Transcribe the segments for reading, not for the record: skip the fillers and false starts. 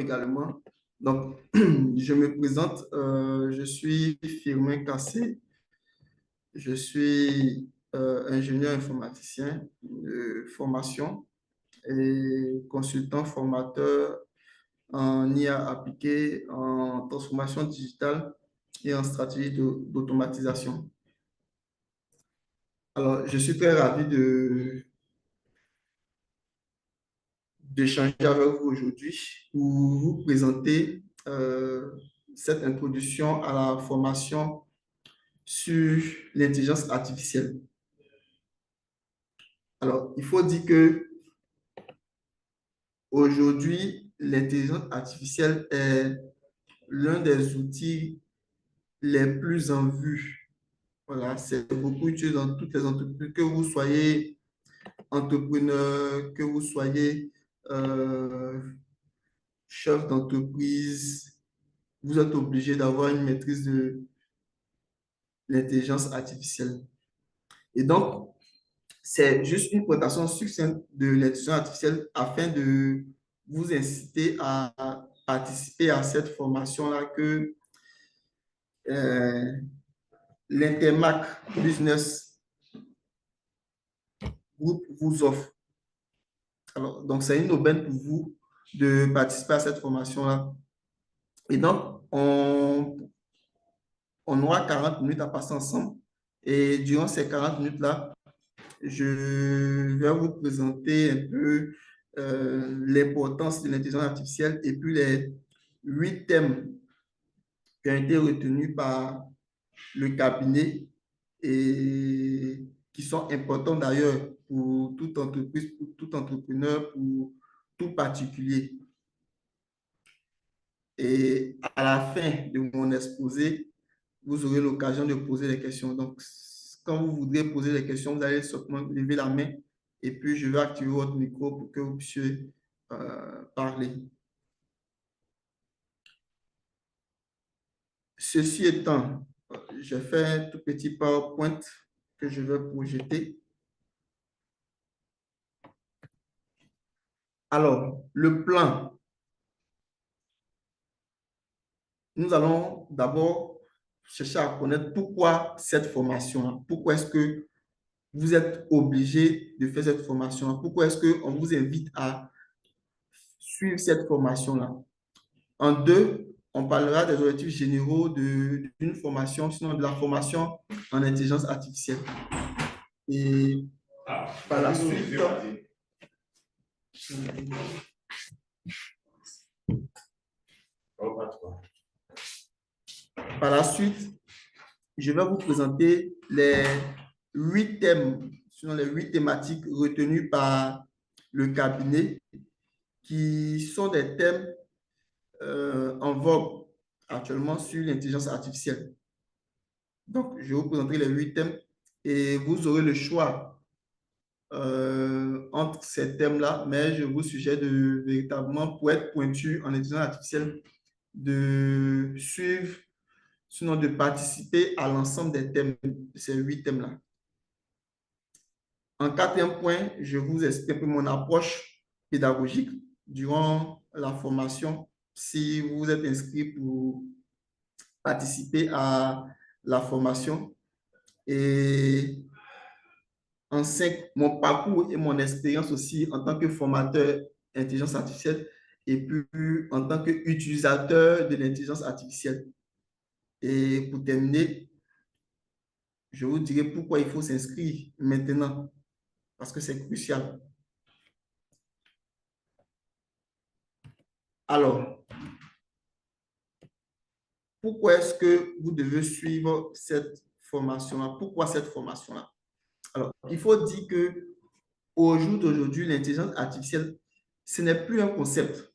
également. Donc, je me présente, je suis Firmin Kassé, je suis ingénieur informaticien de formation et consultant formateur en IA appliquée, en transformation digitale et en stratégie d'automatisation. Alors, je suis très ravi d'échanger avec vous aujourd'hui pour vous présenter cette introduction à la formation sur l'intelligence artificielle. Alors, il faut dire que aujourd'hui, l'intelligence artificielle est l'un des outils les plus en vue. Voilà, c'est beaucoup utilisé dans toutes les entreprises, que vous soyez entrepreneur, que vous soyez euh, chef d'entreprise, vous êtes obligé d'avoir une maîtrise de l'intelligence artificielle. Et donc, c'est juste une présentation succincte de l'intelligence artificielle afin de vous inciter à participer à cette formation-là que euh, l'Intermac Business Group vous offre. Alors, donc, c'est une aubaine pour vous de participer à cette formation-là. Et donc, on aura 40 minutes à passer ensemble. Et durant ces 40 minutes-là, je vais vous présenter un peu l'importance de l'intelligence artificielle et puis les 8 thèmes qui ont été retenus par le cabinet et qui sont importants d'ailleurs pour toute entreprise, pour tout entrepreneur, pour tout particulier. Et à la fin de mon exposé, vous aurez l'occasion de poser des questions. Donc, quand vous voudrez poser des questions, vous allez simplement lever la main et puis je vais activer votre micro pour que vous puissiez parler. Ceci étant, j'ai fait un tout petit PowerPoint que je vais projeter. Alors, le plan. Nous allons d'abord chercher à connaître pourquoi cette formation-là. Pourquoi est-ce que vous êtes obligé de faire cette formation-là? Pourquoi est-ce qu'on vous invite à suivre cette formation-là? En deux, on parlera des objectifs généraux d'une formation, sinon de la formation en intelligence artificielle. Et par la suite, je vais vous présenter les 8 thèmes, sinon les 8 thématiques retenues par le cabinet, qui sont des thèmes en vogue actuellement sur l'intelligence artificielle. Donc, je vous présenterai les 8 thèmes et vous aurez le choix entre ces thèmes-là, mais je vous suggère de véritablement, pour être pointu en intelligence artificielle, de suivre, sinon de participer à l'ensemble des thèmes, de ces 8 thèmes-là. En quatrième point, je vous explique mon approche pédagogique durant la formation. Si vous êtes inscrit pour participer à la formation. Et en 5, mon parcours et mon expérience aussi en tant que formateur intelligence artificielle et puis en tant qu'utilisateur de l'intelligence artificielle. Et pour terminer, je vous dirai pourquoi il faut s'inscrire maintenant, parce que c'est crucial. Alors, pourquoi est-ce que vous devez suivre cette formation-là? Pourquoi cette formation-là? Alors, il faut dire que au jour d'aujourd'hui, l'intelligence artificielle, ce n'est plus un concept.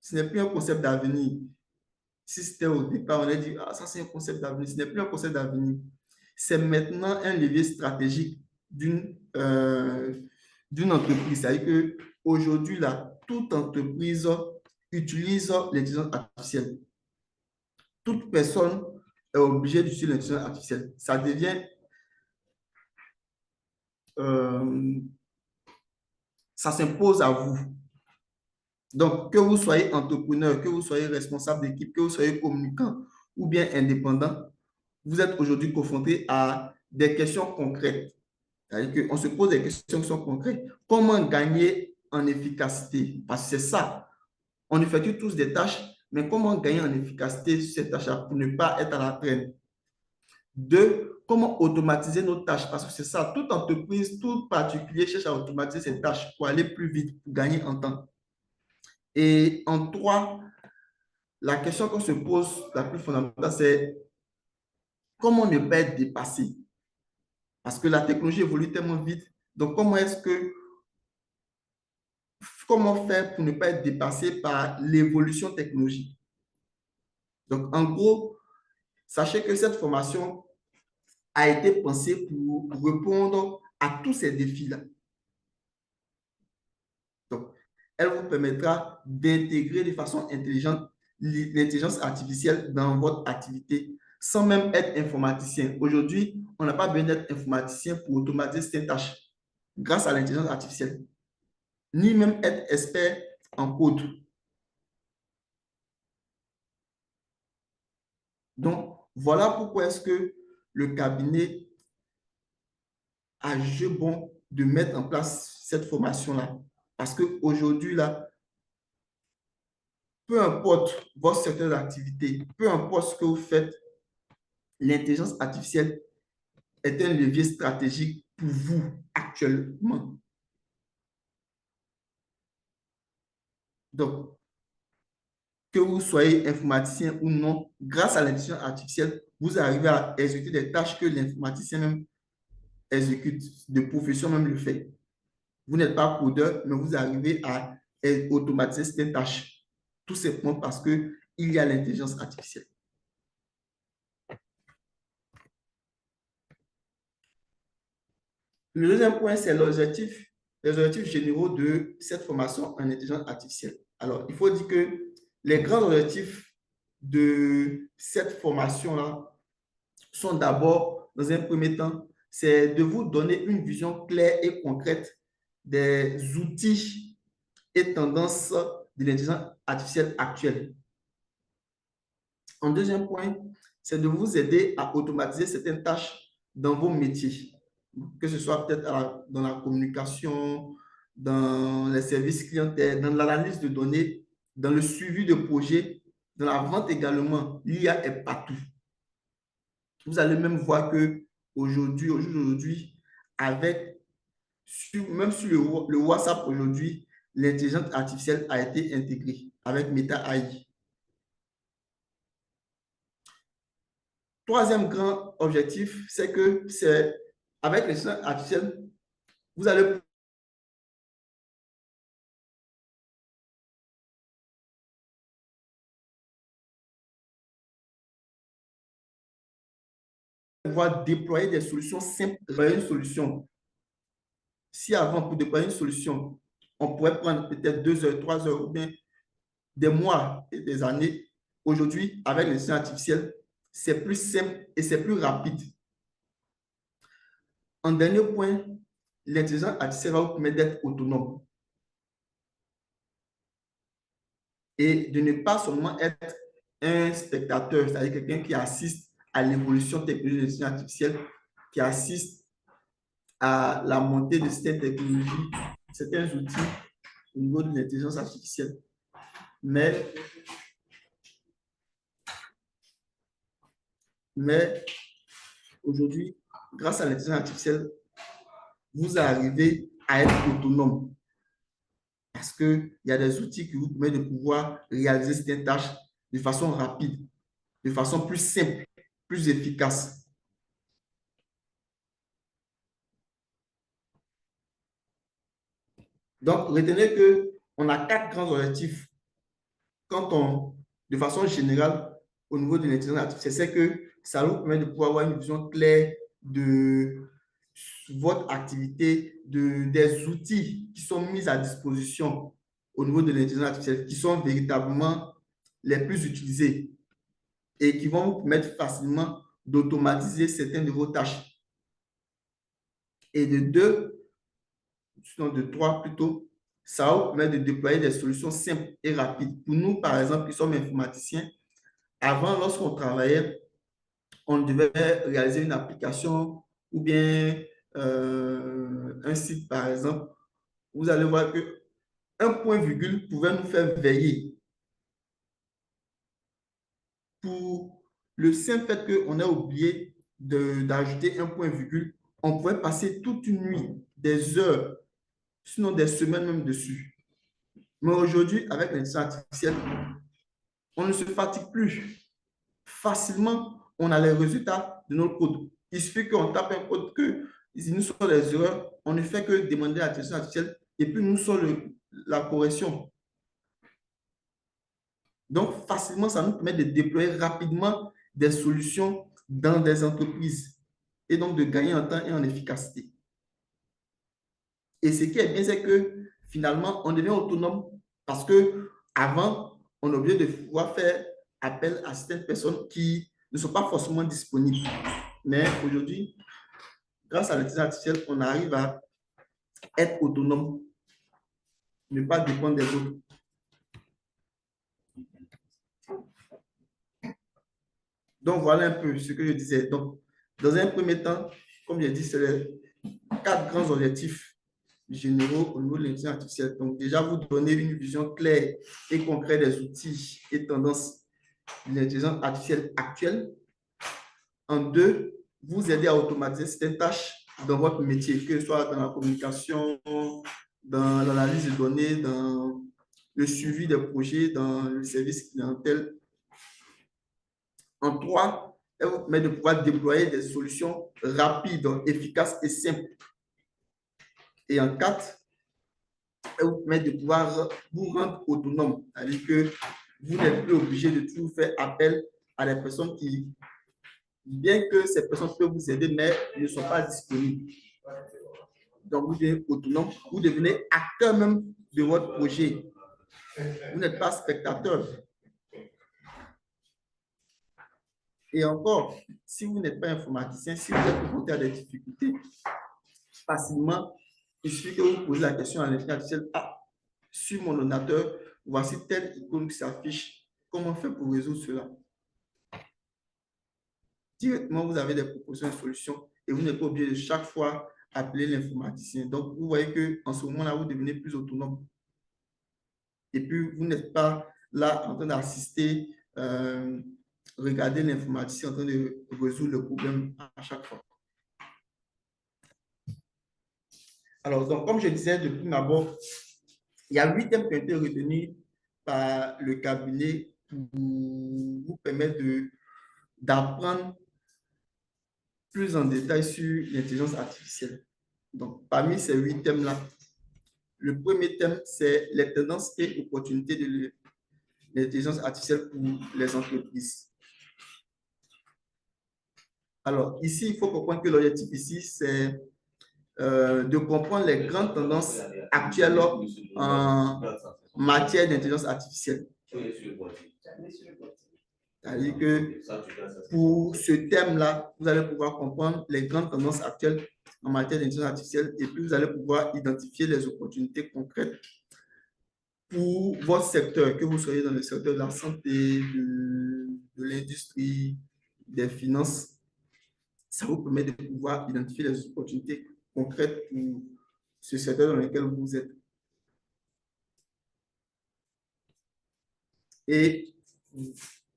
Ce n'est plus un concept d'avenir. Si c'était au départ, on a dit, ah, ça c'est un concept d'avenir. Ce n'est plus un concept d'avenir. C'est maintenant un levier stratégique d'une entreprise. C'est-à-dire qu'aujourd'hui, toute entreprise utilise l'intelligence artificielle. Toute personne est obligée d'utiliser l'intelligence artificielle. Ça devient ça s'impose à vous. Donc, que vous soyez entrepreneur, que vous soyez responsable d'équipe, que vous soyez communicant ou bien indépendant, vous êtes aujourd'hui confronté à des questions concrètes. C'est-à-dire qu'on se pose des questions qui sont concrètes. Comment gagner en efficacité? Parce que c'est ça. On effectue tous des tâches, mais comment gagner en efficacité sur ces tâches-là pour ne pas être à la traîne? Deux, comment automatiser nos tâches? Parce que c'est ça, toute entreprise, tout particulier cherche à automatiser ses tâches pour aller plus vite, pour gagner en temps. Et en trois, la question qu'on se pose, la plus fondamentale, c'est comment ne pas être dépassé? Parce que la technologie évolue tellement vite. Donc, comment faire pour ne pas être dépassé par l'évolution technologique? Donc, en gros, sachez que cette formation a été pensée pour répondre à tous ces défis-là. Donc, elle vous permettra d'intégrer de façon intelligente l'intelligence artificielle dans votre activité sans même être informaticien. Aujourd'hui, on n'a pas besoin d'être informaticien pour automatiser ces tâches grâce à l'intelligence artificielle, ni même être expert en code. Donc, voilà pourquoi est-ce que le cabinet a jugé bon de mettre en place cette formation-là. Parce qu'aujourd'hui, là, peu importe votre secteur d'activité, peu importe ce que vous faites, l'intelligence artificielle est un levier stratégique pour vous actuellement. Donc, que vous soyez informaticien ou non, grâce à l'intelligence artificielle, vous arrivez à exécuter des tâches que l'informaticien même exécute, de profession même le fait. Vous n'êtes pas codeur, mais vous arrivez à automatiser ces tâches, tout simplement parce qu'il y a l'intelligence artificielle. Le deuxième point, c'est les objectifs généraux de cette formation en intelligence artificielle. Alors, il faut dire que les grands objectifs de cette formation-là sont d'abord, dans un premier temps, c'est de vous donner une vision claire et concrète des outils et tendances de l'intelligence artificielle actuelle. En deuxième point, c'est de vous aider à automatiser certaines tâches dans vos métiers, que ce soit peut-être dans la communication, dans les services clientèles, dans l'analyse de données, dans le suivi de projets, dans la vente également. L'IA est partout. Vous allez même voir que aujourd'hui, avec, même sur le WhatsApp aujourd'hui, l'intelligence artificielle a été intégrée avec Meta AI. Troisième grand objectif, c'est que c'est avec l'intelligence artificielle, vous allez pouvoir déployer des solutions simples, déployer une solution. Si avant, pour déployer une solution, on pourrait prendre peut-être 2 heures, 3 heures ou bien des mois et des années, aujourd'hui, avec l'intelligence artificielle, c'est plus simple et c'est plus rapide. En dernier point, l'intelligence artificielle va vous permettre d'être autonome et de ne pas seulement être un spectateur, c'est-à-dire quelqu'un qui assiste à l'évolution technologique de l'intelligence artificielle, qui assiste à la montée de certaines technologies, certains outils au niveau de l'intelligence artificielle. Mais aujourd'hui, grâce à l'intelligence artificielle, vous arrivez à être autonome parce qu'il y a des outils qui vous permettent de pouvoir réaliser certaines tâches de façon rapide, de façon plus simple, plus efficace. Donc, retenez qu'on a 4 grands objectifs de façon générale, au niveau de l'intelligence artificielle, c'est que ça vous permet de pouvoir avoir une vision claire de votre activité, des outils qui sont mis à disposition au niveau de l'intelligence artificielle, qui sont véritablement les plus utilisés et qui vont vous permettre facilement d'automatiser certaines de vos tâches. Et de 3 plutôt, ça vous permet de déployer des solutions simples et rapides. Pour nous, par exemple, qui sommes informaticiens, avant, lorsqu'on travaillait, on devait réaliser une application ou bien un site, par exemple. Vous allez voir que un point virgule pouvait nous faire veiller. Pour le simple fait qu'on a oublié d'ajouter un point virgule, on pouvait passer toute une nuit, des heures, sinon des semaines même dessus. Mais aujourd'hui, avec l'intelligence artificielle, on ne se fatigue plus. Facilement, on a les résultats de notre code. Il suffit qu'on tape un code que il nous sort les erreurs, on ne fait que demander à l'intelligence artificielle et puis nous sort la correction. Donc, facilement, ça nous permet de déployer rapidement des solutions dans des entreprises et donc de gagner en temps et en efficacité. Et ce qui est bien, c'est que finalement, on devient autonome parce que avant, on est obligé de pouvoir faire appel à certaines personnes qui ne sont pas forcément disponibles. Mais aujourd'hui, grâce à l'intelligence artificielle, on arrive à être autonome, ne pas dépendre des autres. Donc, voilà un peu ce que je disais. Donc, dans un premier temps, comme j'ai dit, c'est les 4 grands objectifs généraux au niveau de l'intelligence artificielle. Donc, déjà, vous donner une vision claire et concrète des outils et tendances de l'intelligence artificielle actuelle. En deux, vous aider à automatiser certaines tâches dans votre métier, que ce soit dans la communication, dans l'analyse de données, dans le suivi des projets, dans le service clientèle. En trois, elle vous permet de pouvoir déployer des solutions rapides, efficaces et simples. Et en quatre, elle vous permet de pouvoir vous rendre autonome, c'est-à-dire que vous n'êtes plus obligé de toujours faire appel à des personnes qui, bien que ces personnes peuvent vous aider, mais ne sont pas disponibles. Donc, vous devenez autonome, vous devenez acteur même de votre projet. Vous n'êtes pas spectateur. Et encore, si vous n'êtes pas informaticien, si vous êtes confronté à des difficultés, facilement, il suffit que vous posez la question à l'intelligence artificielle. Ah, sur mon ordinateur, voici telle icône qui s'affiche. Comment faire pour résoudre cela? Directement, vous avez des propositions de solutions et vous n'êtes pas obligé de chaque fois appeler l'informaticien. Donc, vous voyez qu'en ce moment-là, vous devenez plus autonome. Et puis, vous n'êtes pas là en train d'assister, regarder l'informaticien en train de résoudre le problème à chaque fois. Alors, donc, comme je disais depuis ma abord, il y a 8 thèmes qui ont été retenus par le cabinet pour vous permettre d'apprendre plus en détail sur l'intelligence artificielle. Donc, parmi ces 8 thèmes-là, le premier thème, c'est les tendances et opportunités de l'intelligence artificielle pour les entreprises. Alors, ici, il faut comprendre que l'objectif ici, c'est de comprendre les grandes tendances actuelles en matière d'intelligence artificielle. C'est-à-dire que pour ce thème-là, vous allez pouvoir comprendre les grandes tendances actuelles en matière d'intelligence artificielle et puis vous allez pouvoir identifier les opportunités concrètes pour votre secteur, que vous soyez dans le secteur de la santé, de l'industrie, des finances. Ça vous permet de pouvoir identifier les opportunités concrètes pour ce secteur dans lequel vous êtes. Et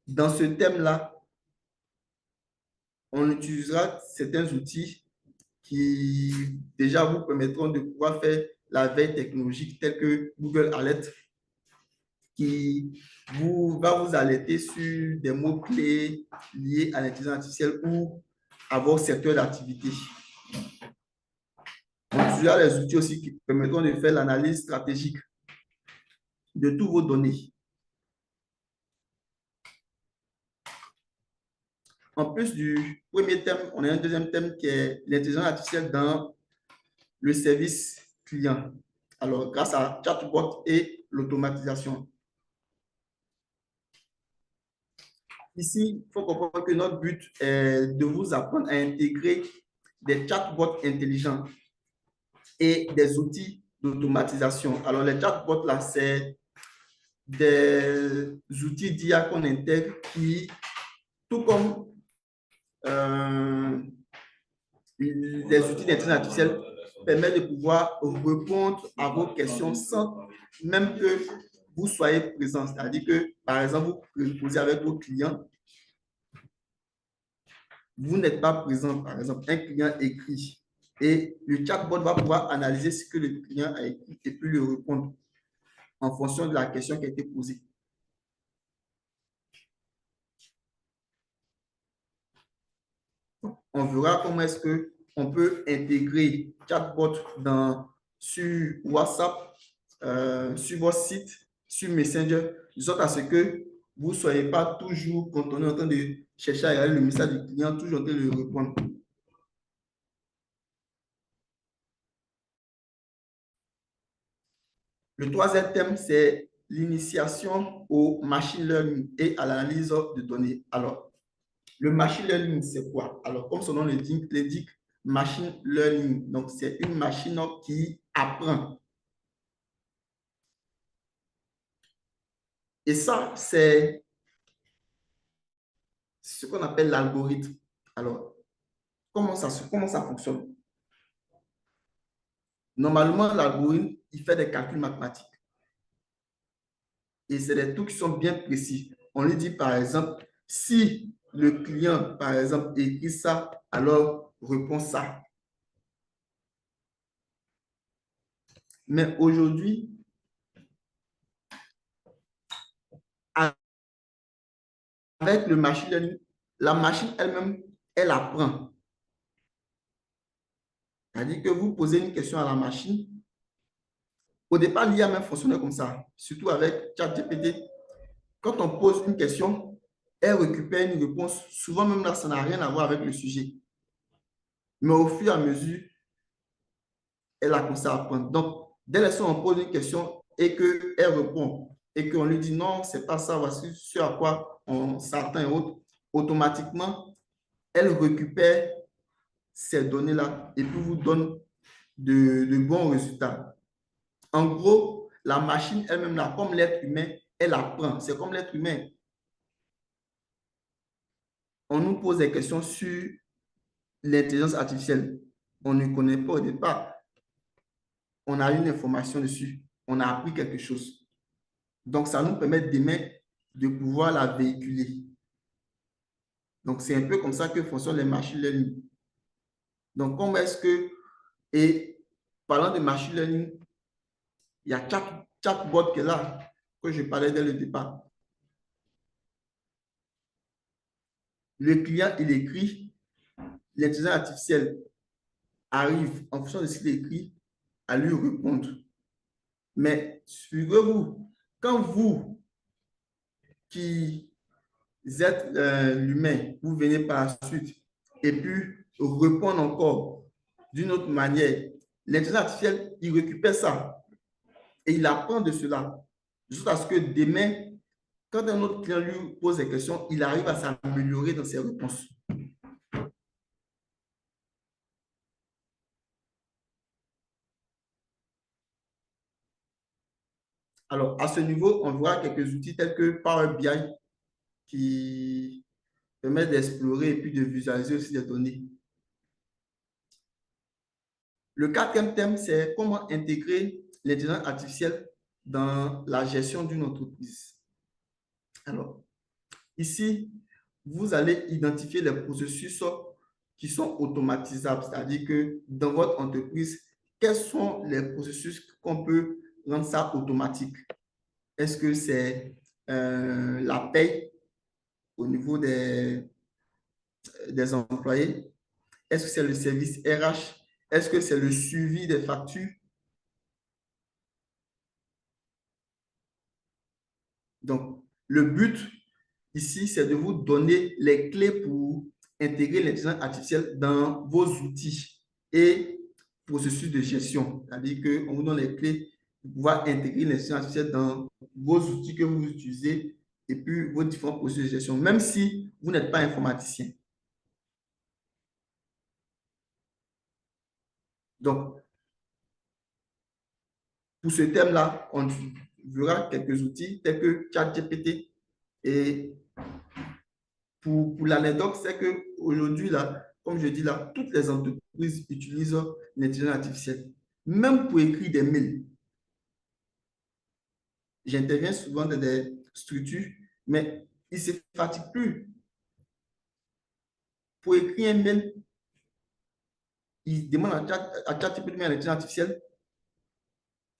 dans ce thème-là, on utilisera certains outils qui déjà vous permettront de pouvoir faire la veille technologique telle que Google Alert, qui va vous alerter sur des mots-clés liés à l'intelligence artificielle ou à votre secteur d'activité. On utilisera les outils aussi qui permettront de faire l'analyse stratégique de toutes vos données. En plus du premier thème, on a un deuxième thème qui est l'intelligence artificielle dans le service client. Alors, grâce à chatbot et l'automatisation. Ici, il faut comprendre que notre but est de vous apprendre à intégrer des chatbots intelligents et des outils d'automatisation. Alors, les chatbots, là, c'est des outils d'IA qu'on intègre qui, tout comme les outils d'intelligence artificielle, permettent de pouvoir répondre à vos questions sans même que vous soyez présent. C'est-à-dire que, par exemple, vous posez avec vos clients, vous n'êtes pas présent, par exemple, un client écrit et le chatbot va pouvoir analyser ce que le client a écrit et puis lui répondre en fonction de la question qui a été posée. On verra comment est-ce qu'on peut intégrer chatbot sur WhatsApp, sur votre site, sur Messenger, de sorte à ce que vous ne soyez pas toujours, quand on est en train de chercher à regarder le message du client, toujours en train de le répondre. Le troisième thème, c'est l'initiation au machine learning et à l'analyse de données. Alors, le machine learning, c'est quoi? Alors, comme son nom l'indique, machine learning. Donc, c'est une machine qui apprend. Et ça, c'est ce qu'on appelle l'algorithme. Alors, comment ça fonctionne? Normalement, l'algorithme, il fait des calculs mathématiques. Et c'est des trucs qui sont bien précis. On lui dit, par exemple, si le client, par exemple, écrit ça, alors répond ça. Mais aujourd'hui, avec le machine learning, la machine elle-même, elle apprend. C'est-à-dire que vous posez une question à la machine. Au départ, l'IA même fonctionnait comme ça, surtout avec ChatGPT. Quand on pose une question, elle récupère une réponse. Souvent, même là, ça n'a rien à voir avec le sujet. Mais au fur et à mesure, elle a commencé à apprendre. Donc, dès l'instant où on pose une question et qu'elle répond, et qu'on lui dit non, c'est pas ça, voici ce à quoi on s'attend et autres, automatiquement, elle récupère ces données-là et puis vous donne de bons résultats. En gros, la machine elle-même, là, comme l'être humain, elle apprend. C'est comme l'être humain. On nous pose des questions sur l'intelligence artificielle. On ne connaît pas au départ. On a une information dessus. On a appris quelque chose. Donc, ça nous permet demain de pouvoir la véhiculer. Donc, c'est un peu comme ça que fonctionnent les machine learning. Donc, comment est-ce que, et parlant de machine learning, il y a chatbot qui est là, que je parlais dès le départ. Le client, il écrit, l'intelligence artificielle arrive en fonction de ce qu'il écrit à lui répondre. Mais suivez-vous, quand vous qui êtes l'humain, vous venez par la suite et puis répondre encore d'une autre manière, l'intelligence artificielle, il récupère ça et il apprend de cela. Jusqu'à ce que demain, quand un autre client lui pose des questions, il arrive à s'améliorer dans ses réponses. Alors, à ce niveau, on voit quelques outils tels que Power BI qui permettent d'explorer et puis de visualiser aussi des données. Le quatrième thème, c'est comment intégrer l'intelligence artificielle dans la gestion d'une entreprise. Alors, ici, vous allez identifier les processus qui sont automatisables, c'est-à-dire que dans votre entreprise, quels sont les processus qu'on peut rendre ça automatique? Est-ce que c'est la paye au niveau des employés? Est-ce que c'est le service RH? Est-ce que c'est le suivi des factures? Donc, le but ici, c'est de vous donner les clés pour intégrer l'intelligence artificielle dans vos outils et processus de gestion. C'est-à-dire qu'on vous donne les clés pour pouvoir intégrer l'intelligence artificielle dans vos outils que vous utilisez et puis vos différents processus de gestion, même si vous n'êtes pas informaticien. Donc, Pour ce thème-là, on verra quelques outils tels que ChatGPT. Et pour l'anecdote, c'est qu'aujourd'hui, là, comme je dis là, toutes les entreprises utilisent l'intelligence artificielle. Même pour écrire des mails. J'interviens souvent dans des structures, mais ils ne se fatiguent plus. Pour écrire un mail, ils demandent à ChatGPT, à l'intelligence artificielle.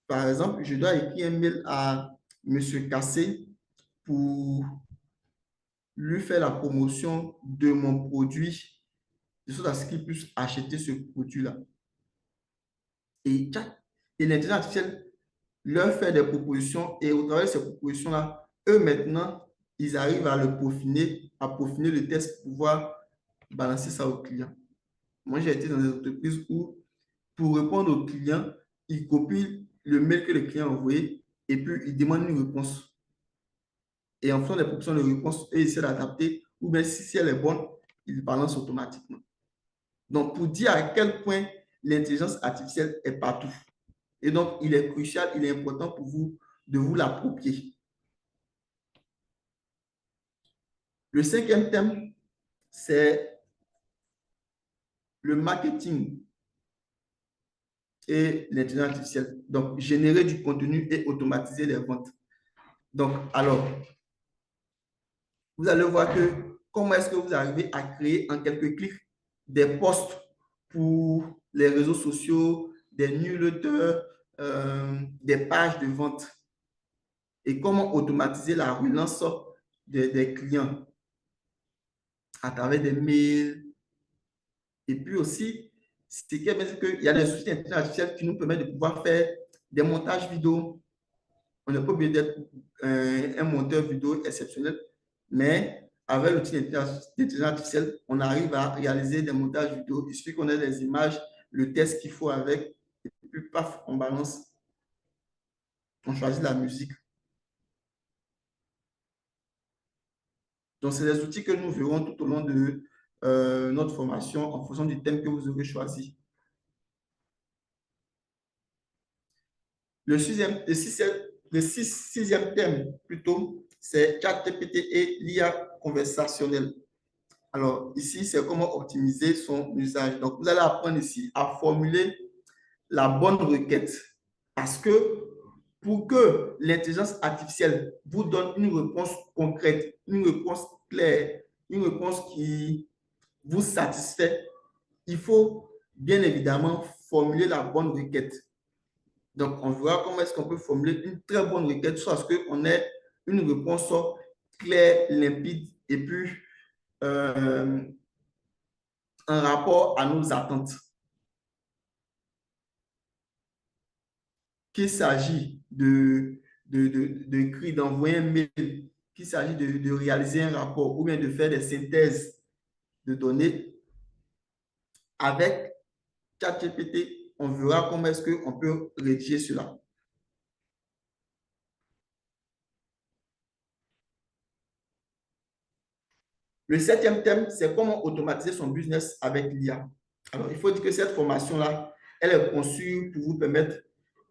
Par exemple, je dois écrire un mail à M. Cassé pour lui faire la promotion de mon produit, de sorte à ce qu'il puisse acheter ce produit-là. Et, et l'intelligence artificielle leur fait des propositions et au travers de ces propositions-là, eux maintenant, ils arrivent à le peaufiner, à peaufiner le test pour pouvoir balancer ça au client. Moi, j'ai été dans des entreprises où, pour répondre au client, ils copient le mail que le client a envoyé et puis ils demandent une réponse. Et en faisant des propositions de réponse, eux essaient d'adapter ou bien si elle est bonne, ils balancent automatiquement. Donc, pour dire à quel point l'intelligence artificielle est partout. Et donc, il est crucial, il est important pour vous de vous l'approprier. Le cinquième thème, c'est le marketing et l'intelligence artificielle. Donc, générer du contenu et automatiser les ventes. Donc, alors, vous allez voir que comment est-ce que vous arrivez à créer en quelques clics des posts pour les réseaux sociaux, des newsletters, des pages de vente et comment automatiser la relance des clients à travers des mails. Et puis aussi, ce qui est bien, c'est qu'il y a des outils d'intelligence artificielle qui nous permettent de pouvoir faire des montages vidéo. On n'est pas obligé d'être un monteur vidéo exceptionnel, mais avec l'outil d'intelligence artificielle, on arrive à réaliser des montages vidéo. Il suffit qu'on ait des images, le test qu'il faut avec, et puis paf, on balance, on choisit la musique. Donc, c'est des outils que nous verrons tout au long de notre formation en fonction du thème que vous aurez choisi. Le sixième thème, plutôt, c'est ChatGPT et l'IA conversationnelle. Alors, ici, c'est comment optimiser son usage. Donc, vous allez apprendre ici à formuler la bonne requête. Parce que pour que l'intelligence artificielle vous donne une réponse concrète, une réponse claire, une réponse qui vous satisfait, il faut bien évidemment formuler la bonne requête. Donc, on verra comment est-ce qu'on peut formuler une très bonne requête, soit à ce qu'on ait une réponse claire, limpide et puis en rapport à nos attentes. Qu'il s'agit d'écrire, d'envoyer un mail, qu'il s'agit de réaliser un rapport ou bien de faire des synthèses de données, avec ChatGPT, on verra comment est-ce qu'on peut rédiger cela. Le septième thème, c'est comment automatiser son business avec l'IA. Alors, il faut dire que cette formation-là, elle est conçue pour vous permettre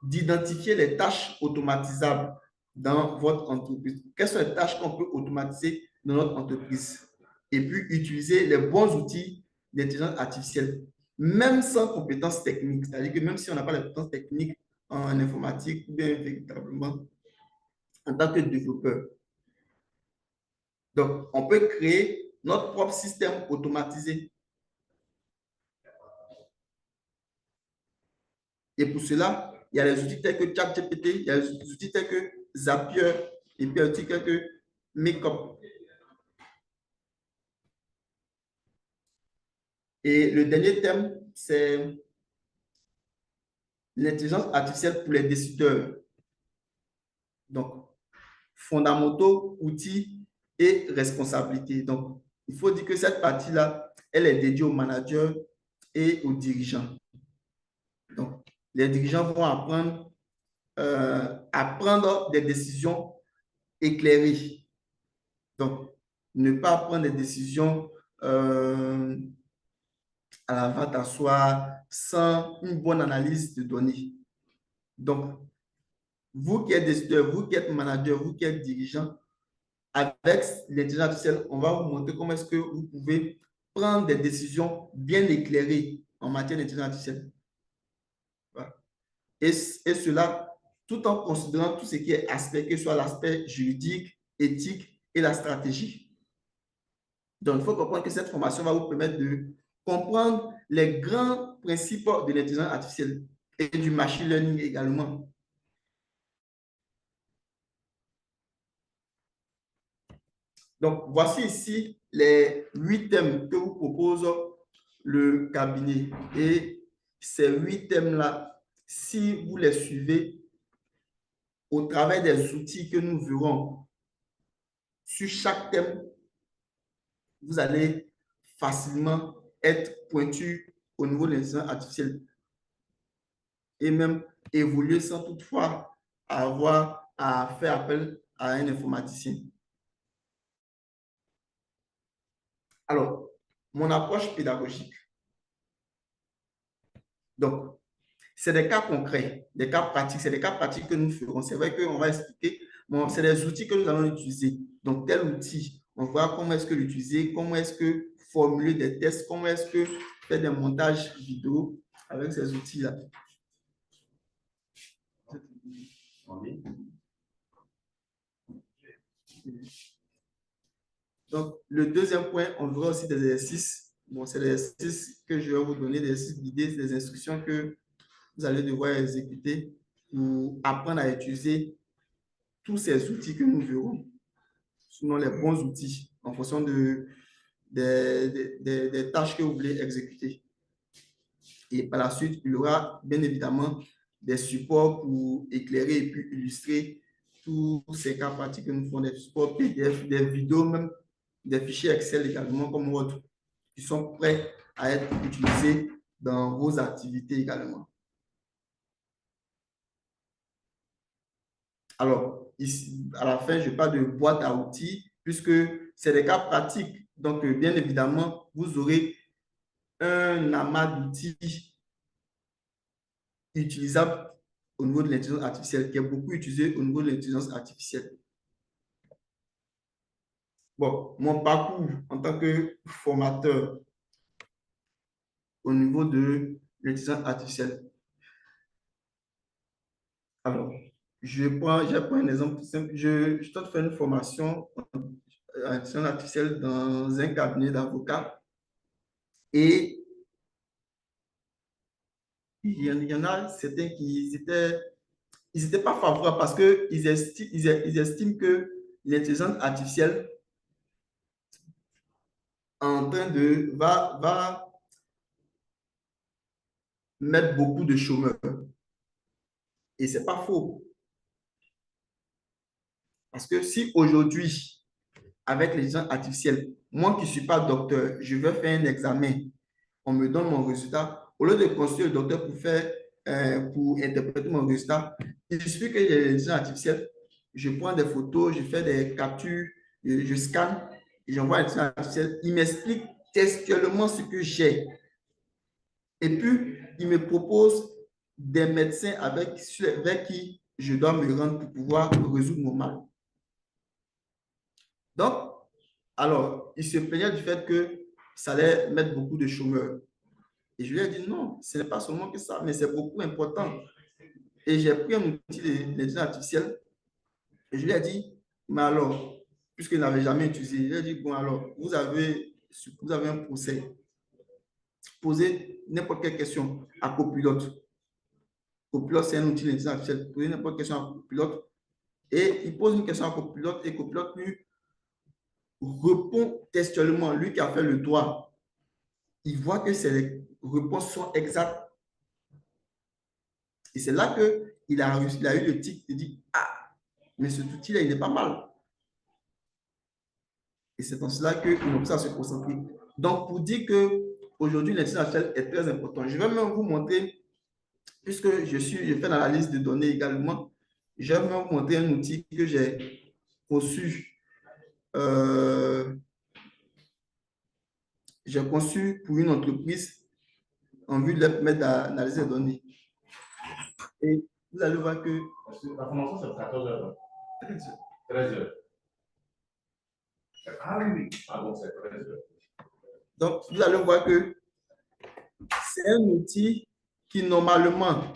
d'identifier les tâches automatisables dans votre entreprise. Quelles sont les tâches qu'on peut automatiser dans notre entreprise? Et puis, utiliser les bons outils d'intelligence artificielle, même sans compétences techniques. C'est-à-dire que même si on n'a pas les compétences techniques en informatique, ou bien véritablement en tant que développeur. Donc, on peut créer notre propre système automatisé. Et pour cela, il y a les outils tels que ChatGPT, il y a les outils tels que Zapier, et puis il y a les outils tels que Makeup. Et le dernier thème, c'est l'intelligence artificielle pour les décideurs. Donc, fondamentaux, outils et responsabilités. Donc, il faut dire que cette partie-là, elle est dédiée aux managers et aux dirigeants. Donc, les dirigeants vont apprendre à prendre des décisions éclairées. Donc, ne pas prendre des décisions à la vente à soi sans une bonne analyse de données. Donc, vous qui êtes décideur, vous qui êtes manager, vous qui êtes dirigeant, avec l'intelligence artificielle, on va vous montrer comment est-ce que vous pouvez prendre des décisions bien éclairées en matière d'intelligence artificielle. Voilà. Et cela tout en considérant tout ce qui est aspect, que ce soit l'aspect juridique, éthique et la stratégie. Donc, il faut comprendre que cette formation va vous permettre de comprendre les grands principes de l'intelligence artificielle et du machine learning également. Donc, voici ici les 8 thèmes que vous propose le cabinet. Et ces 8 thèmes-là, si vous les suivez au travers des outils que nous verrons sur chaque thème, vous allez facilement être pointu au niveau de l'intelligence artificielle et même évoluer sans toutefois avoir à faire appel à un informaticien. Alors, mon approche pédagogique. Donc, c'est des cas concrets, des cas pratiques, c'est des cas pratiques que nous ferons. C'est vrai qu'on va expliquer, bon, c'est des outils que nous allons utiliser. Donc, tel outil, on voit comment est-ce que l'utiliser, comment est-ce que formuler des tests, comment est-ce que faire des montages vidéo avec ces outils-là. Donc, le deuxième point, on verra aussi des exercices. Bon, c'est des exercices que je vais vous donner, des exercices guidés, des instructions que vous allez devoir exécuter pour apprendre à utiliser tous ces outils que nous verrons. Sinon, les bons outils en fonction des tâches que vous voulez exécuter. Et par la suite, il y aura bien évidemment des supports pour éclairer et puis illustrer tous ces cas pratiques que nous font, des supports PDF, des vidéos, même des fichiers Excel également comme autres, qui sont prêts à être utilisés dans vos activités également. Alors, ici, à la fin, je parle de boîte à outils, puisque c'est des cas pratiques. Donc, bien évidemment, vous aurez un amas d'outils utilisables au niveau de l'intelligence artificielle, qui est beaucoup utilisé au niveau de l'intelligence artificielle. Bon, mon parcours en tant que formateur au niveau de l'intelligence artificielle. Alors, je prends un exemple simple. Je tente de faire une formation en intelligence artificielle dans un cabinet d'avocats et il y en a certains qui étaient pas favorables parce qu'ils estiment que l'intelligence artificielle en train de va mettre beaucoup de chômeurs. Et c'est pas faux. Parce que si aujourd'hui, avec l'intelligence artificielle, moi qui ne suis pas docteur, je vais faire un examen, on me donne mon résultat, au lieu de consulter le docteur pour interpréter mon résultat, il suffit que j'ai l'intelligence artificielle, je prends des photos, je fais des captures, je scanne, et j'envoie à l'intelligence artificielle, il m'explique textuellement ce que j'ai. Et puis, il me propose des médecins vers qui je dois me rendre pour pouvoir résoudre mon mal. Donc, alors, il se plaignait du fait que ça allait mettre beaucoup de chômeurs. Et je lui ai dit non, ce n'est pas seulement que ça, mais c'est beaucoup important. Et j'ai pris un outil d'intelligence artificielle et je lui ai dit, mais alors, puisqu'il n'avait jamais utilisé, il a dit, bon alors, vous avez un procès, posez n'importe quelle question à copilote. Copilote, c'est un outil d'intelligence artificielle. Posez n'importe quelle question à copilote et il pose une question à copilote et copilote lui répond textuellement, lui qui a fait le droit. Il voit que ses réponses sont exactes. Et c'est là qu'il a eu le tic, il dit, ah, mais cet outil-là, il est pas mal. Et c'est en cela qu'il faut se concentrer. Donc, pour dire qu'aujourd'hui, l'intelligence artificielle est très important, je vais même vous montrer, puisque je fais l'analyse de données également, je vais même vous montrer un outil que j'ai euh, conçu pour une entreprise en vue de leur permettre d'analyser les données. Et vous allez voir que... La formation, c'est 14 heures. 13 heures. Ah oui, oui. Ah bon, c'est 13 heures. Donc, vous allez voir que c'est un outil qui, normalement,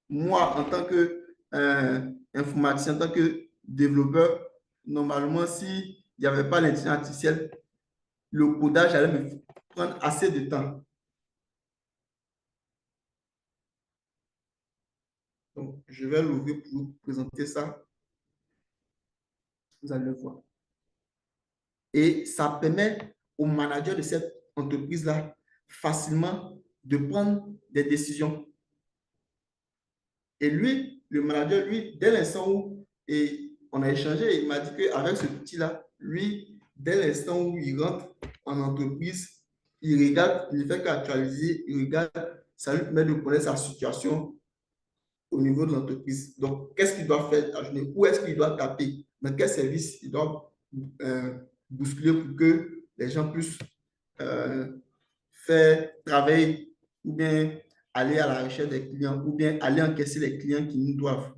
moi, en tant qu'informaticien, en tant que développeur, normalement, s'il n'y avait pas l'intelligence artificielle, le codage allait me prendre assez de temps. Donc, je vais l'ouvrir pour vous présenter ça. Vous allez le voir. Et ça permet au manager de cette entreprise-là facilement de prendre des décisions. Et lui, le manager, lui, dès l'instant où on a échangé, il m'a dit qu'avec ce outil-là, lui, dès l'instant où il rentre en entreprise, il regarde, il ne fait qu'actualiser, il regarde, ça lui permet de connaître sa situation au niveau de l'entreprise. Donc, qu'est-ce qu'il doit faire la journée? Où est-ce qu'il doit taper? Dans quel service il doit bousculer pour que les gens puissent faire travailler ou bien aller à la recherche des clients ou bien aller encaisser les clients qui nous doivent.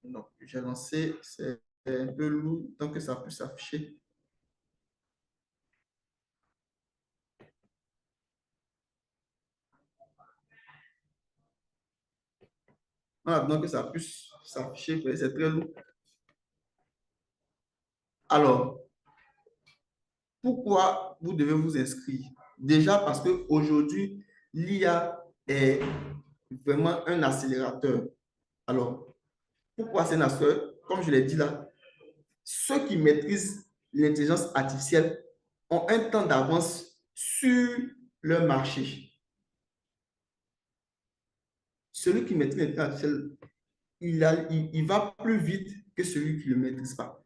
Donc, j'ai lancé, c'est un peu lourd tant que ça puisse s'afficher. Voilà, donc que ça puisse s'afficher, c'est très lourd. Alors, pourquoi vous devez vous inscrire? Déjà parce qu'aujourd'hui, l'IA est vraiment un accélérateur. Alors, pourquoi c'est un accélérateur? Comme je l'ai dit là, ceux qui maîtrisent l'intelligence artificielle ont un temps d'avance sur leur marché. Celui qui maîtrise l'intelligence artificielle, il va plus vite que celui qui ne le maîtrise pas.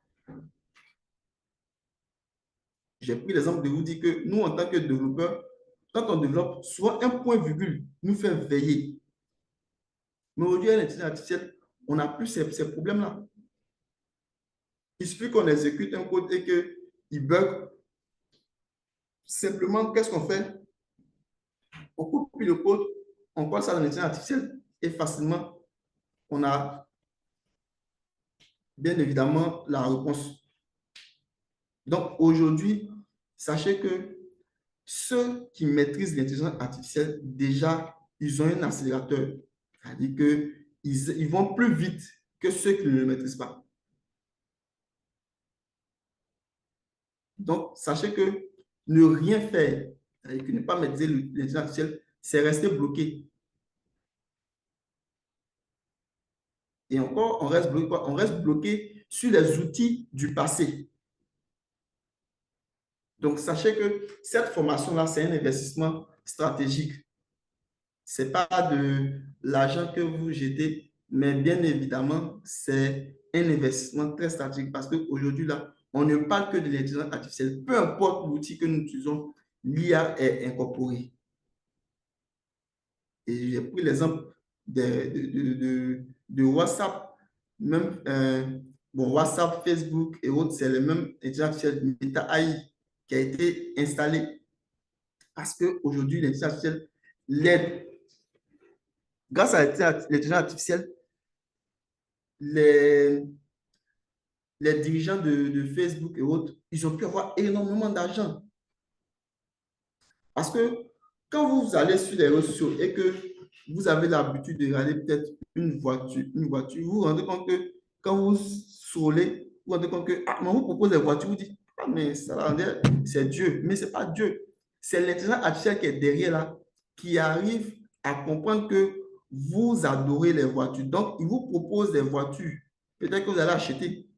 J'ai pris l'exemple de vous dire que nous, en tant que développeurs, quand on développe, souvent un point virgule nous fait veiller. Mais aujourd'hui, avec l'intelligence artificielle, on n'a plus ces problèmes-là. Il suffit qu'on exécute un code et qu'il bug. Simplement, qu'est-ce qu'on fait? On copie le code, on colle ça dans l'intelligence artificielle et facilement, on a bien évidemment la réponse. Donc aujourd'hui, sachez que ceux qui maîtrisent l'intelligence artificielle, déjà, ils ont un accélérateur. C'est-à-dire qu'ils vont plus vite que ceux qui ne le maîtrisent pas. Donc, sachez que ne rien faire, c'est-à-dire que ne pas maîtriser l'intelligence artificielle, c'est rester bloqué. Et encore, on reste bloqué quoi? On reste bloqué sur les outils du passé. Donc, sachez que cette formation-là, c'est un investissement stratégique. Ce n'est pas de l'argent que vous jetez, mais bien évidemment, c'est un investissement très stratégique parce qu'aujourd'hui, là, on ne parle que de l'intelligence artificielle. Peu importe l'outil que nous utilisons, l'IA est incorporée. Et j'ai pris l'exemple de WhatsApp, même bon, WhatsApp, Facebook et autres, c'est le même intelligence artificielle Meta AI qui a été installé parce qu'aujourd'hui, l'intelligence artificielle l'aide. Grâce à l'intelligence artificielle, les, les dirigeants de Facebook et autres, ils ont pu avoir énormément d'argent. Parce que quand vous allez sur les réseaux sociaux et que vous avez l'habitude de regarder peut-être une voiture, vous vous rendez compte que quand vous scrollez, vous vous rendez compte que, on vous propose des voitures, vous dites, ah, mais ça c'est Dieu. Mais ce n'est pas Dieu. C'est l'intelligence artificielle qui est derrière là, qui arrive à comprendre que vous adorez les voitures. Donc, il vous propose des voitures. Peut-être que vous allez acheter.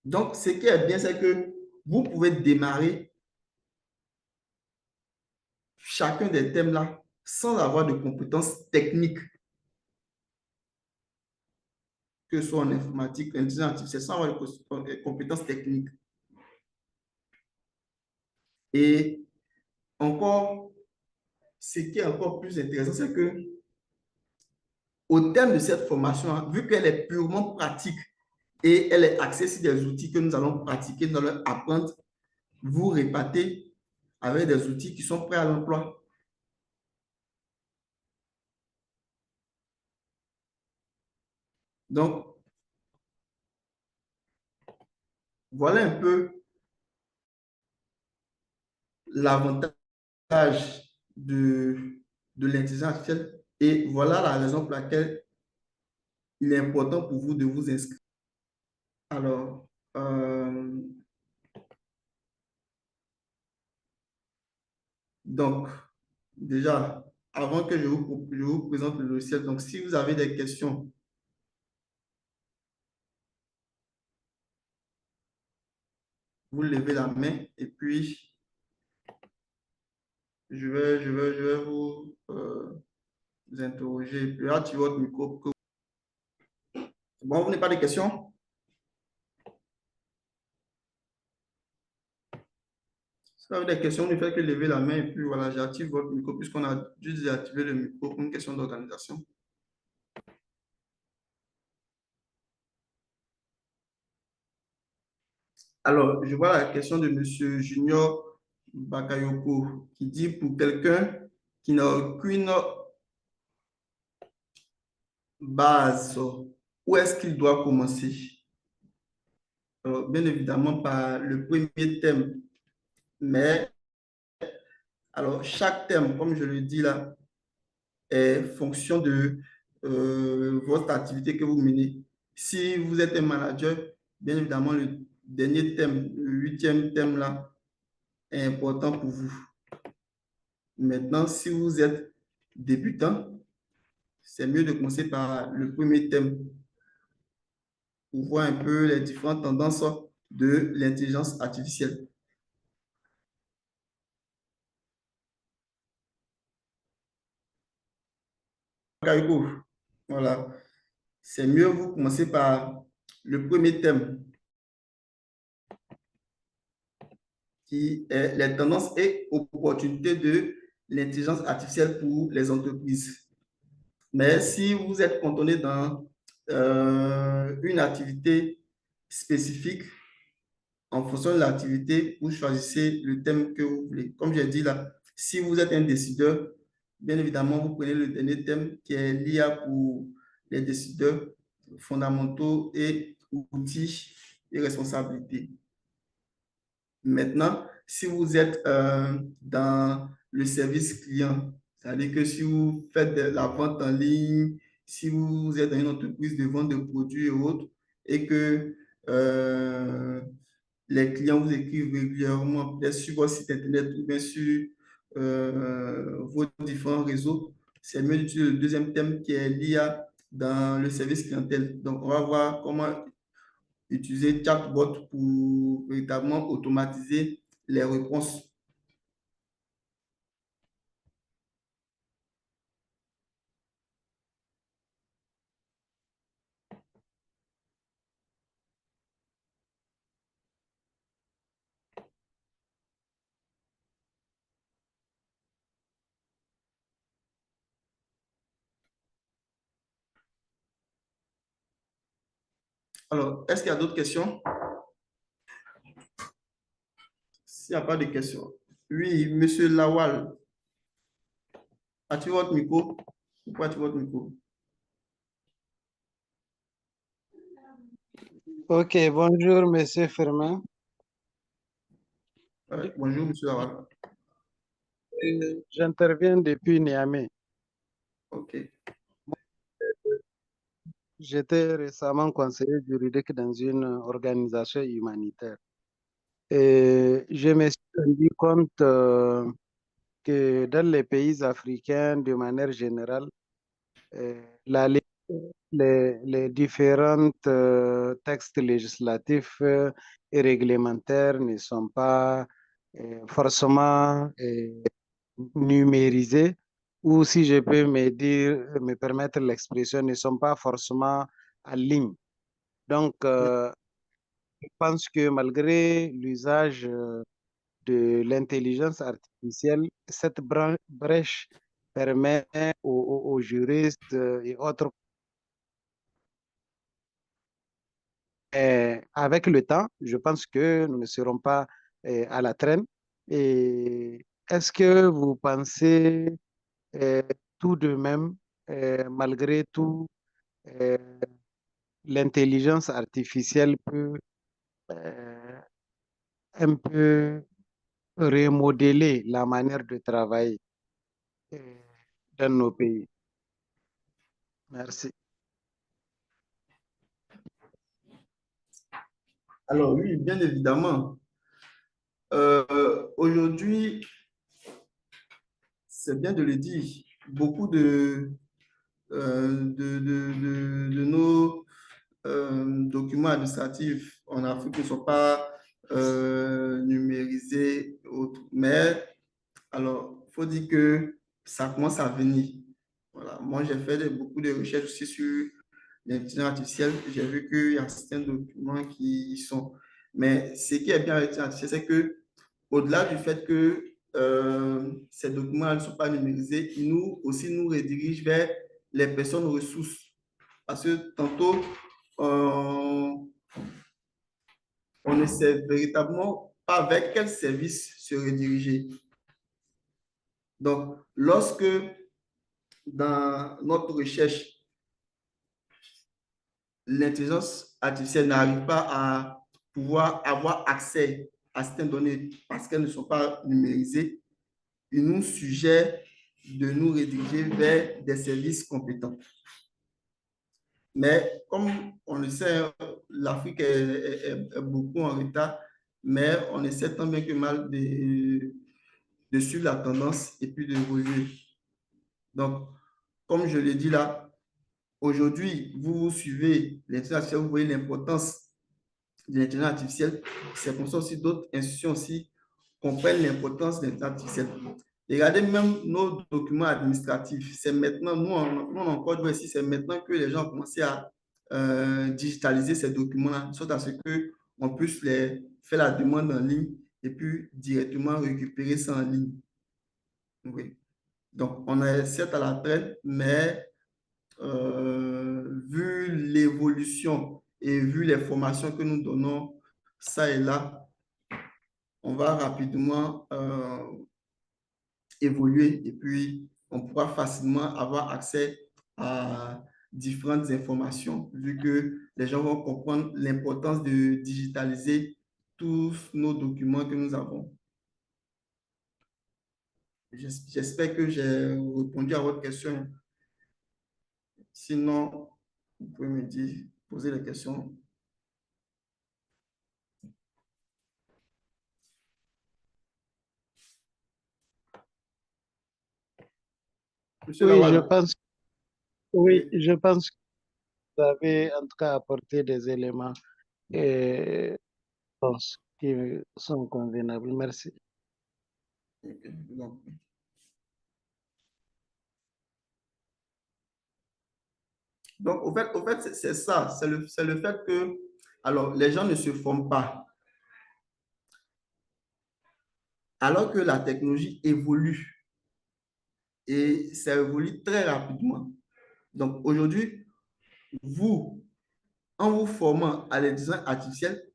Donc, ce qui est bien, c'est que vous pouvez démarrer chacun des thèmes là sans avoir de compétences techniques, que ce soit en informatique, intelligence artificielle, sans avoir de compétences techniques. Et encore, ce qui est encore plus intéressant, c'est que au terme de cette formation, vu qu'elle est purement pratique, et elle est axée sur des outils que nous allons pratiquer, nous allons apprendre, vous répéter avec des outils qui sont prêts à l'emploi. Donc, voilà un peu l'avantage de l'intelligence artificielle et voilà la raison pour laquelle il est important pour vous de vous inscrire. Alors, donc, déjà, avant que je vous présente le logiciel, donc si vous avez des questions, vous levez la main et puis je vais vous interroger. Et puis là, tu votre micro. Bon, vous n'avez pas de questions? Si vous avez des questions, vous ne faites que lever la main et puis voilà, j'active votre micro puisqu'on a juste désactivé le micro pour une question d'organisation. Alors, je vois la question de Monsieur Junior Bakayoko qui dit pour quelqu'un qui n'a aucune base, où est-ce qu'il doit commencer? Alors, bien évidemment, par le premier thème, mais alors chaque thème, comme je le dis là, est fonction de votre activité que vous menez. Si vous êtes un manager, bien évidemment, le dernier thème, le huitième thème là, est important pour vous. Maintenant, si vous êtes débutant, c'est mieux de commencer par le premier thème pour voir un peu les différentes tendances de l'intelligence artificielle. Cargo, voilà. C'est mieux vous commencer par le premier thème qui est les tendances et opportunités de l'intelligence artificielle pour les entreprises. Mais si vous êtes cantonné dans une activité spécifique, en fonction de l'activité, vous choisissez le thème que vous voulez. Comme j'ai dit là, si vous êtes un décideur, bien évidemment, vous prenez le dernier thème qui est l'IA pour les décideurs fondamentaux et outils et responsabilités. Maintenant, si vous êtes dans le service client, c'est-à-dire que si vous faites de la vente en ligne, si vous êtes dans une entreprise de vente de produits et autres, et que les clients vous écrivent régulièrement, peut-être sur votre site Internet ou bien sur vos différents réseaux, c'est mieux d'utiliser le deuxième thème qui est l'IA dans le service clientèle. Donc, on va voir comment utiliser chatbot pour véritablement automatiser les réponses. Alors, est-ce qu'il y a d'autres questions? S'il n'y a pas de questions. Oui, Monsieur Lawal, as-tu votre micro? Pourquoi as-tu votre micro? Ok, bonjour, Monsieur Firmin. Bonjour, Monsieur Lawal. J'interviens depuis Niamey. OK. J'étais récemment conseiller juridique dans une organisation humanitaire. Et je me suis rendu compte que dans les pays africains, de manière générale, la les différents textes législatifs et réglementaires ne sont pas forcément numérisés, ou si je peux me permettre l'expression, ne sont pas forcément en ligne. Donc, je pense que malgré l'usage de l'intelligence artificielle, cette brèche permet aux juristes et autres avec le temps, je pense que nous ne serons pas à la traîne. Et est-ce que vous pensez euh, tout de même, malgré tout, euh, l'intelligence artificielle peut euh, un peu remodeler la manière de travailler euh, dans nos pays? Merci. Alors oui, bien évidemment. Aujourd'hui, c'est bien de le dire, beaucoup de nos documents administratifs en Afrique ne sont pas numérisés. Mais alors, il faut dire que ça commence à venir. Voilà. Moi, j'ai fait beaucoup de recherches aussi sur l'intelligence artificielle. J'ai vu qu'il y a certains documents qui y sont. Mais ce qui est bien avec l'intelligence artificielle, c'est que au-delà du fait que ces documents ne sont pas numérisés, ils nous aussi nous redirigent vers les personnes ressources. Parce que tantôt, on ne sait véritablement pas vers quel service se rediriger. Donc, lorsque dans notre recherche, l'intelligence artificielle n'arrive pas à pouvoir avoir accès à certaines données parce qu'elles ne sont pas numérisées, il nous suggère de nous rediriger vers des services compétents. Mais comme on le sait, l'Afrique est beaucoup en retard, mais on essaie tant bien que mal de suivre la tendance et puis d'évoluer. Donc, comme je l'ai dit là, aujourd'hui, vous suivez l'intelligence artificielle, vous voyez l'importance de l'intelligence artificielle. C'est comme ça aussi d'autres institutions aussi comprennent l'importance de l'intelligence artificielle. Regardez même nos documents administratifs. C'est maintenant, nous, en Côte d'Ivoire ici, c'est maintenant que les gens ont commencé à digitaliser ces documents-là, soit à ce qu'on puisse les faire la demande en ligne et puis directement récupérer ça en ligne. Oui. Donc, on est certes à la traîne, mais vu l'évolution et vu les formations que nous donnons ça et là, on va rapidement évoluer et puis on pourra facilement avoir accès à différentes informations vu que les gens vont comprendre l'importance de digitaliser tous nos documents que nous avons. J'espère que j'ai répondu à votre question. Sinon, vous pouvez me dire, poser les questions. Monsieur Oui, je Lawal. pense, oui, Oui. je pense que vous avez en tout cas apporté des éléments euh, qui sont convenables. Merci. Donc, au fait c'est ça. C'est le fait que, alors, les gens ne se forment pas. Alors que la technologie évolue et ça évolue très rapidement. Donc, aujourd'hui, vous, en vous formant à l'intelligence artificielle,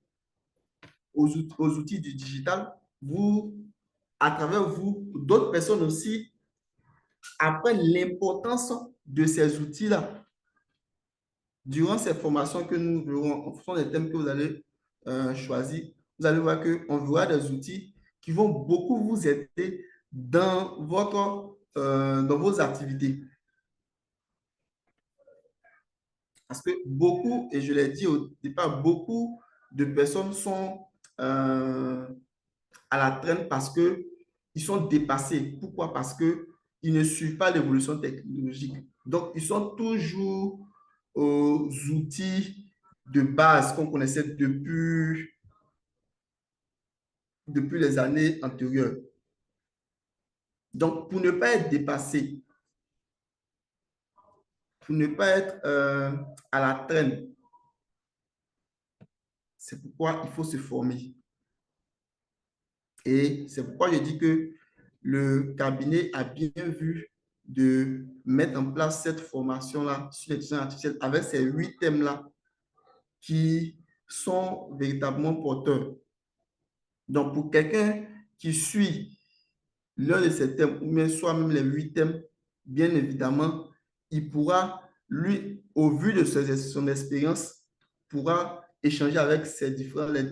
aux outils du digital, vous, à travers vous, d'autres personnes aussi apprennent l'importance de ces outils-là. Durant ces formations que nous verrons, en fonction des thèmes que vous allez choisir, vous allez voir qu'on verra des outils qui vont beaucoup vous aider dans vos activités. Parce que beaucoup, et je l'ai dit au départ, beaucoup de personnes sont à la traîne parce qu'ils sont dépassés. Pourquoi? Parce qu'ils ne suivent pas l'évolution technologique. Donc, ils sont toujours aux outils de base qu'on connaissait depuis les années antérieures. Donc, pour ne pas être dépassé, pour ne pas être à la traîne, c'est pourquoi il faut se former. Et c'est pourquoi je dis que le cabinet a bien vu de mettre en place cette formation-là sur l'intelligence artificielle avec ces 8 thèmes-là qui sont véritablement porteurs. Donc, pour quelqu'un qui suit l'un de ces thèmes, ou bien soit même les 8 thèmes, bien évidemment, il pourra, lui, au vu de son expérience, pourra échanger avec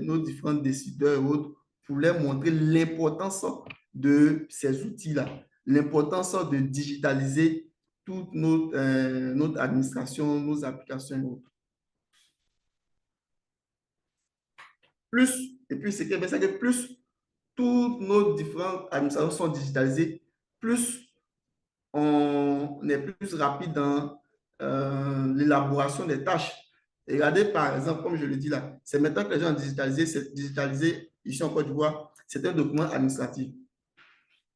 nos différents décideurs et autres pour leur montrer l'importance de ces outils-là, l'importance de digitaliser toute notre administration, nos applications et autres. Plus, et puis ce qui est bien, c'est que plus toutes nos différentes administrations sont digitalisées, plus on est plus rapide dans l'élaboration des tâches. Et regardez, par exemple, comme je le dis là, c'est maintenant que les gens ont digitalisé, c'est digitalisé ici en Côte d'Ivoire, c'est un document administratif.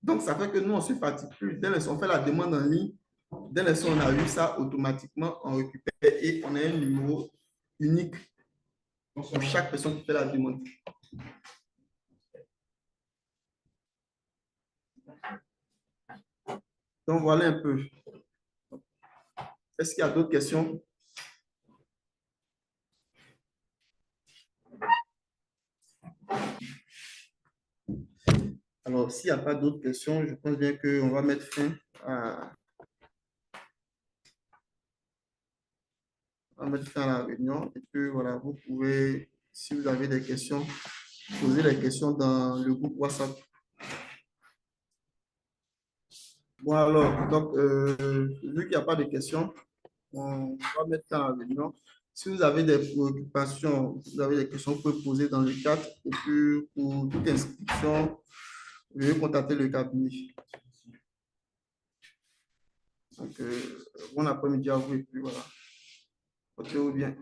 Donc, ça fait que nous, on ne se fatigue plus. Dès l'instant, on fait la demande en ligne, dès l'instant, on a eu ça, automatiquement, on récupère et on a un numéro unique pour chaque personne qui fait la demande. Donc, voilà un peu. Est-ce qu'il y a d'autres questions? Alors, s'il n'y a pas d'autres questions, je pense bien qu'on va mettre fin à la réunion. Et puis, voilà, vous pouvez, si vous avez des questions, poser les questions dans le groupe WhatsApp. Bon, alors, donc, vu qu'il n'y a pas de questions, on va mettre fin à la réunion. Si vous avez des préoccupations, si vous avez des questions, vous pouvez poser dans le chat. Et puis, pour toute inscription, veuillez contacter le cabinet. Donc, bon après-midi à vous et puis voilà. Portez-vous bien.